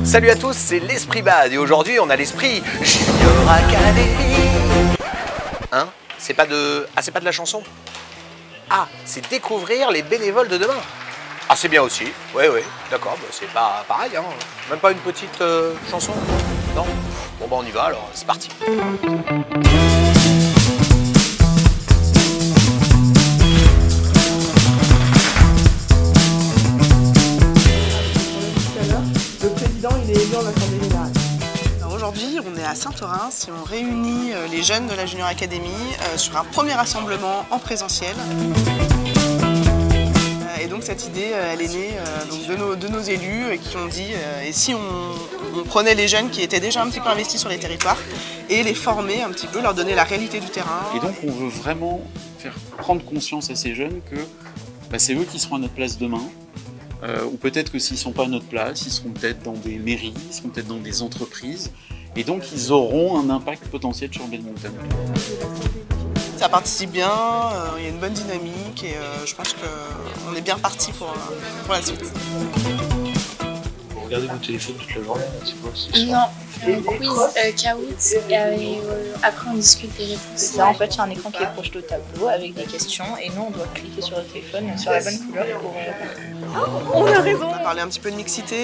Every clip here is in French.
Salut à tous, c'est l'Esprit Bad et aujourd'hui on a l'Esprit Junior Academy. Hein? C'est pas de... Ah, c'est pas de la chanson? Ah, c'est découvrir les bénévoles de demain. Ah, c'est bien aussi. Ouais, d'accord, bah, c'est pas pareil, hein. Même pas une petite chanson? Non? Bon, bah on y va alors, c'est parti. Le président, il est élu en Assemblée générale. Aujourd'hui, on est à Saint-Orens et on réunit les jeunes de la Junior Academy sur un premier rassemblement en présentiel. Et donc cette idée, elle est née de nos élus qui ont dit et si on prenait les jeunes qui étaient déjà un petit peu investis sur les territoires et les former un petit peu, leur donner la réalité du terrain. Et donc on veut vraiment faire prendre conscience à ces jeunes que c'est eux qui seront à notre place demain. Ou peut-être que s'ils ne sont pas à notre place, ils seront peut-être dans des mairies, ils seront peut-être dans des entreprises. Et donc ils auront un impact potentiel sur Bellemontaine. Ça participe bien, il y a une bonne dynamique et je pense qu'on est bien parti pour la suite. Vous regardez vos téléphones toute la journée, c'est quoi ce soir? Non, un quiz Kahoot et après on discute des réponses. Ça, en fait, c'est un écran qui est projeté au tableau avec des questions et nous on doit cliquer sur le téléphone sur la bonne couleur pour On a raison. On a parlé un petit peu de mixité,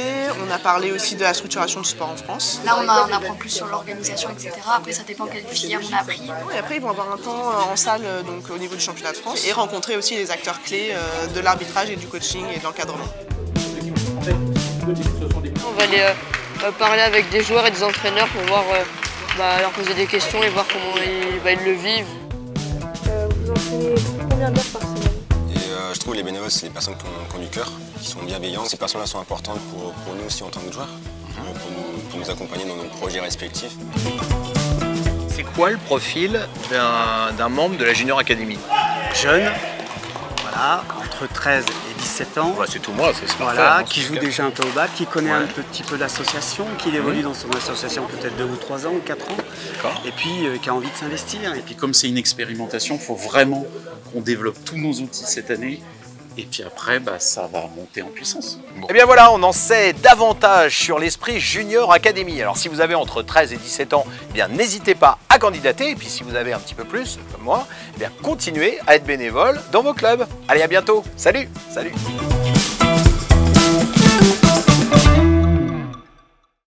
on a parlé aussi de la structuration du sport en France. Là on apprend plus sur l'organisation, etc. Après ça dépend quelle filière on a appris. Et après ils vont avoir un temps en salle donc, au niveau du championnat de France et rencontrer aussi les acteurs clés de l'arbitrage et du coaching et de l'encadrement. On va aller parler avec des joueurs et des entraîneurs pour voir, leur poser des questions et voir comment ils le vivent. Vous entraînez combien d'heures par semaine? Je trouve que les bénévoles, c'est des personnes qui ont du cœur, qui sont bienveillantes. Ces personnes-là sont importantes pour nous aussi en tant que joueurs, pour nous accompagner dans nos projets respectifs. C'est quoi le profil d'un membre de la Junior Academy? Jeune, voilà, entre 13 et 17 ans. Ouais, c'est tout moi, c'est parfait. Voilà, qui joue déjà un peu au bac, qui connaît un petit peu l'association, qui évolue dans son association peut-être 2 ou 3 ans ou 4 ans. Et puis qui a envie de s'investir. Et puis comme c'est une expérimentation, il faut vraiment qu'on développe tous nos outils cette année. Et puis après, ça va monter en puissance. Et bien voilà, on en sait davantage sur l'Esprit Junior Academy. Alors si vous avez entre 13 et 17 ans, eh bien n'hésitez pas à candidater. Et puis si vous avez un petit peu plus, comme moi, eh bien continuez à être bénévole dans vos clubs. Allez, à bientôt. Salut.